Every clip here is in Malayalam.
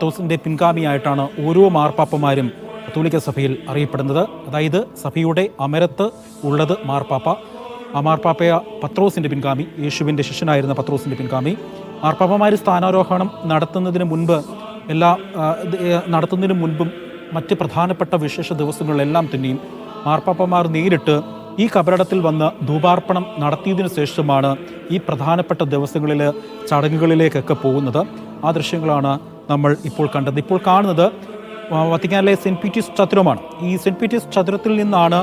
തോസിൻ്റെ പിൻഗാമിയായിട്ടാണ് ഓരോ മാർപ്പാപ്പമാരും കത്തോലിക്ക സഭയിൽ അറിയപ്പെടുന്നത്. അതായത് സഭയുടെ അമരത്ത് ഉള്ളത് മാർപ്പാപ്പ. ആ മാർപ്പാപ്പയ പത്രോസിൻ്റെ പിൻഗാമി, യേശുവിൻ്റെ ശിഷ്യനായിരുന്ന പത്രോസിൻ്റെ പിൻഗാമി. മാർപ്പാപ്പമാർ സ്ഥാനാരോഹണം നടത്തുന്നതിന് മുൻപും മറ്റ് പ്രധാനപ്പെട്ട വിശേഷ ദിവസങ്ങളിലെല്ലാം തന്നെയും മാർപ്പാപ്പമാർ നേരിട്ട് ഈ കബറിടത്തിൽ വന്ന് ധൂപാർപ്പണം നടത്തിയതിനു ശേഷമാണ് ഈ പ്രധാനപ്പെട്ട ദിവസങ്ങളിൽ ചടങ്ങുകളിലേക്കൊക്കെ പോകുന്നത്. ആ ദൃശ്യങ്ങളാണ് നമ്മൾ ഇപ്പോൾ കണ്ടത്. ഇപ്പോൾ കാണുന്നത് വത്തിക്കാനിലെ സെൻറ്റ് പീറ്റേഴ്സ് ചതുരമാണ്. ഈ സെൻറ്റ് പീറ്റേഴ്സ് ചതുരത്തിൽ നിന്നാണ്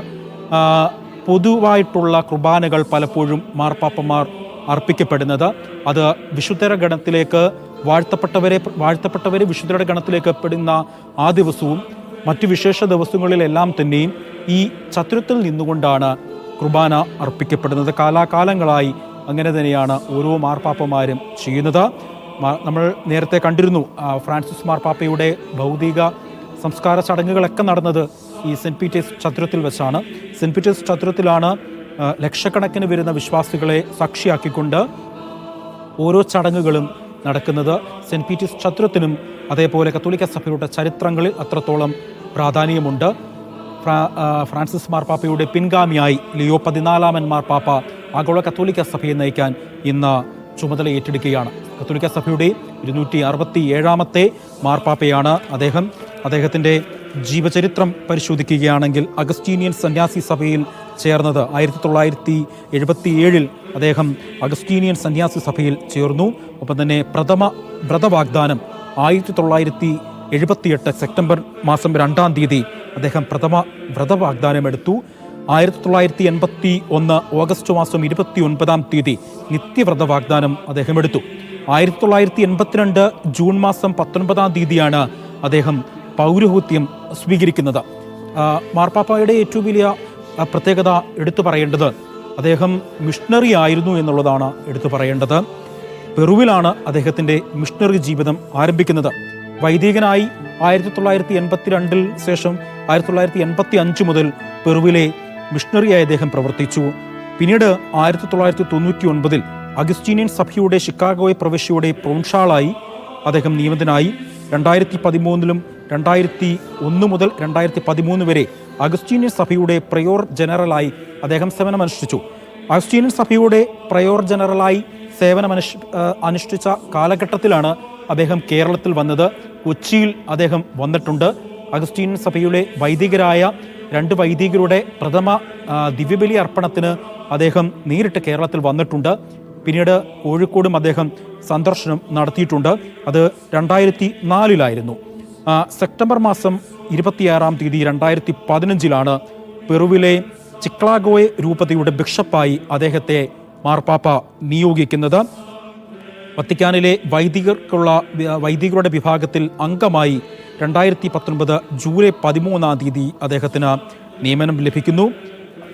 പൊതുവായിട്ടുള്ള കുർബാനകൾ പലപ്പോഴും മാർപ്പാപ്പമാർ അർപ്പിക്കപ്പെടുന്നത്. അത് വിശുദ്ധരുടെ ഗണത്തിലേക്ക് വാഴ്ത്തപ്പെട്ടവരെ വിശുദ്ധരുടെ ഗണത്തിലേക്ക് പെടുന്ന ആ ദിവസവും മറ്റു വിശേഷ ദിവസങ്ങളിലെല്ലാം തന്നെയും ഈ ചതുരത്തിൽ നിന്നുകൊണ്ടാണ് കുർബാന അർപ്പിക്കപ്പെടുന്നത്. കാലാകാലങ്ങളായി അങ്ങനെ തന്നെയാണ് ഓരോ മാർപ്പാപ്പമാരും ചെയ്യുന്നത്. നമ്മൾ നേരത്തെ കണ്ടിരുന്നു ഫ്രാൻസിസ് മാർപ്പാപ്പയുടെ ഭൗതിക സംസ്കാര ചടങ്ങുകളൊക്കെ നടന്നത് ഈ സെൻറ്റ് പീറ്റേഴ്സ് ചതുരത്തിൽ വെച്ചാണ്. സെൻറ്റ് പീറ്റേഴ്സ് ചതുരത്തിലാണ് ലക്ഷക്കണക്കിന് വരുന്ന വിശ്വാസികളെ സാക്ഷിയാക്കിക്കൊണ്ട് ഓരോ ചടങ്ങുകളും നടക്കുന്നത്. സെൻറ്റ് പീറ്റേഴ്സ് ചതുരത്തിനും അതേപോലെ കത്തോലിക്ക സഭയുടെ ചരിത്രങ്ങളിൽ അത്രത്തോളം പ്രാധാന്യമുണ്ട്. ഫ്രാൻസിസ് മാർപ്പാപ്പയുടെ പിൻഗാമിയായി ലിയോ 14 മാർപ്പാപ്പ ആഗോള കത്തോലിക്ക സഭയെ നയിക്കാൻ ഇന്ന് ചുമതല ഏറ്റെടുക്കുകയാണ്. കത്തോലിക്ക സഭയുടെ 267 മാർപ്പാപ്പയാണ് അദ്ദേഹം. അദ്ദേഹത്തിൻ്റെ ജീവചരിത്രം പരിശോധിക്കുകയാണെങ്കിൽ അഗസ്റ്റീനിയൻ സന്യാസി സഭയിൽ ചേർന്നത് 1977 അദ്ദേഹം അഗസ്റ്റീനിയൻ സന്യാസി സഭയിൽ ചേർന്നു. ഒപ്പം തന്നെ പ്രഥമ വ്രതവാഗ്ദാനം 1978 സെപ്റ്റംബർ മാസം 2-ാം തീയതി അദ്ദേഹം പ്രഥമ വ്രതവാഗ്ദാനം എടുത്തു. 1981 ഓഗസ്റ്റ് മാസം 29-ാം തീയതി നിത്യവ്രതവാഗ്ദാനം അദ്ദേഹം എടുത്തു. 1982 ജൂൺ മാസം 19-ാം തീയതിയാണ് അദ്ദേഹം പൗരോഹിത്യം സ്വീകരിക്കുന്നത്. മാർപ്പാപ്പയുടെ ഏറ്റവും വലിയ പ്രത്യേകത എടുത്തു പറയേണ്ടത് അദ്ദേഹം മിഷണറി ആയിരുന്നു എന്നുള്ളതാണ് എടുത്തു പറയേണ്ടത്. പെറുവിലാണ് അദ്ദേഹത്തിൻ്റെ മിഷണറി ജീവിതം ആരംഭിക്കുന്നത്. വൈദികനായി 1982 ശേഷം 1985 മുതൽ പെറുവിലെ മിഷണറിയായി അദ്ദേഹം പ്രവർത്തിച്ചു. പിന്നീട് 1999 അഗസ്റ്റീനിയൻ സഭയുടെ ഷിക്കാഗോയെ പ്രവിശ്യയുടെ പ്രൊൺഷാളായി അദ്ദേഹം നിയമിതനായി. 2013 2001 മുതൽ 2013 വരെ അഗസ്റ്റീനിയൻ സഭയുടെ പ്രയോർ ജനറലായി അദ്ദേഹം സേവനമനുഷ്ഠിച്ചു. അഗസ്റ്റീനിയൻ സഭയുടെ പ്രയോർ ജനറലായി അനുഷ്ഠിച്ച കാലഘട്ടത്തിലാണ് അദ്ദേഹം കേരളത്തിൽ വന്നത്. കൊച്ചിയിൽ അദ്ദേഹം വന്നിട്ടുണ്ട്. അഗസ്റ്റീനിയൻ സഭയുടെ വൈദികരായ 2 വൈദികരുടെ പ്രഥമ ദിവ്യബലി അർപ്പണത്തിന് അദ്ദേഹം നേരിട്ട് കേരളത്തിൽ വന്നിട്ടുണ്ട്. പിന്നീട് കോഴിക്കോടും അദ്ദേഹം സന്ദർശനം നടത്തിയിട്ടുണ്ട്. അത് 2004 സെപ്റ്റംബർ മാസം 26-ാം തീയതി 2015 പെറുവിലെ ചിക്ലാഗോയെ രൂപതയുടെ ബിഷപ്പായി അദ്ദേഹത്തെ മാർപ്പാപ്പ നിയോഗിക്കുന്നത്. വത്തിക്കാനിലെ വൈദികരുടെ വിഭാഗത്തിൽ അംഗമായി 2019 ജൂലൈ 13-ാം തീയതി അദ്ദേഹത്തിന് നിയമനം ലഭിക്കുന്നു.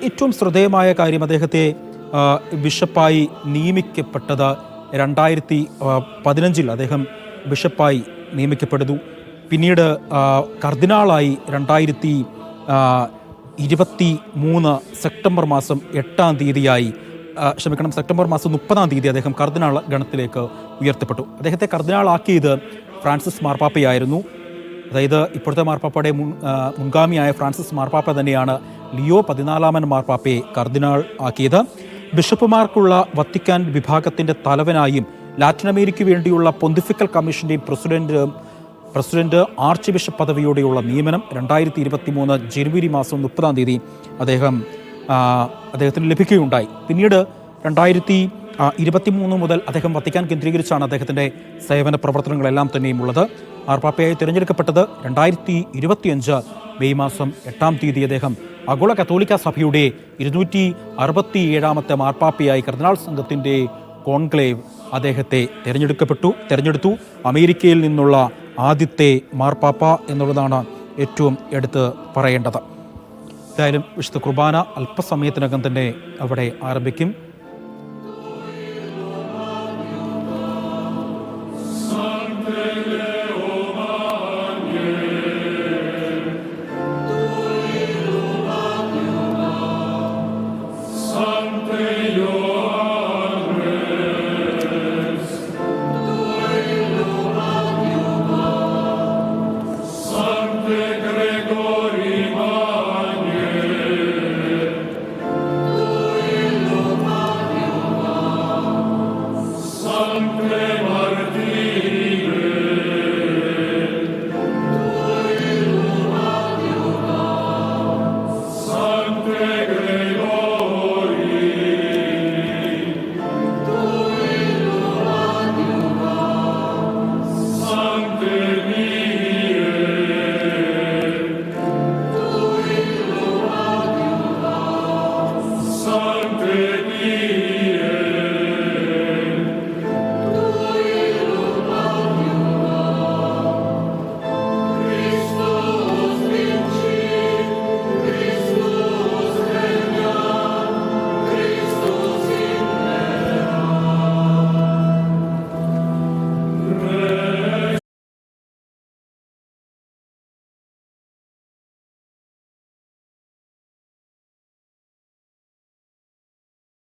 ഏറ്റവും ശ്രദ്ധേയമായ കാര്യം, അദ്ദേഹത്തെ ബിഷപ്പായി നിയമിക്കപ്പെട്ടത് 2015 അദ്ദേഹം ബിഷപ്പായി നിയമിക്കപ്പെടുന്നു. പിന്നീട് കർദിനാളായി 2023 സെപ്റ്റംബർ മാസം 8-ാം തീയതിയായി സെപ്റ്റംബർ മാസം 30-ാം തീയതി അദ്ദേഹം കർദിനാൾ ഗണത്തിലേക്ക് ഉയർത്തപ്പെട്ടു. അദ്ദേഹത്തെ കർദിനാളാക്കിയത് ഫ്രാൻസിസ് മാർപ്പാപ്പയായിരുന്നു. അതായത് ഇപ്പോഴത്തെ മാർപ്പാപ്പയുടെ മുൻഗാമിയായ ഫ്രാൻസിസ് മാർപ്പാപ്പ തന്നെയാണ് ലിയോ 14 മാർപ്പാപ്പയെ കർദിനാൾ ആക്കിയത്. ബിഷപ്പുമാർക്കുള്ള വത്തിക്കാൻ വിഭാഗത്തിൻ്റെ തലവനായും ലാറ്റിൻ അമേരിക്കയ്ക്ക് വേണ്ടിയുള്ള പൊന്തിഫിക്കൽ കമ്മീഷൻ്റെയും പ്രസിഡന്റ് ആർച്ച് ബിഷപ്പ് പദവിയോടെയുള്ള നിയമനം 2023 ജനുവരി മാസം 30-ാം തീയതി അദ്ദേഹത്തിന് ലഭിക്കുകയുണ്ടായി. പിന്നീട് 2023 മുതൽ അദ്ദേഹം വത്തിക്കാൻ കേന്ദ്രീകരിച്ചാണ് അദ്ദേഹത്തിൻ്റെ സേവന പ്രവർത്തനങ്ങളെല്ലാം തന്നെയും ഉള്ളത്. മാർപ്പാപ്പയായി തിരഞ്ഞെടുക്കപ്പെട്ടത് 2025 മെയ് മാസം 8-ാം തീയതി അദ്ദേഹം ആഗോള കത്തോലിക്ക സഭയുടെ 267-ാമത്തെ മാർപ്പാപ്പയായി കർദിനാൾ സംഘത്തിൻ്റെ കോൺക്ലേവ് അദ്ദേഹത്തെ തിരഞ്ഞെടുത്തു. അമേരിക്കയിൽ നിന്നുള്ള ആദ്യത്തെ മാർപ്പാപ്പ എന്നുള്ളതാണ് ഏറ്റവും എടുത്ത് പറയേണ്ടത്. എന്തായാലും വിശുദ്ധ കുർബാന അല്പസമയത്തിനകം തന്നെ അവിടെ ആരംഭിക്കും.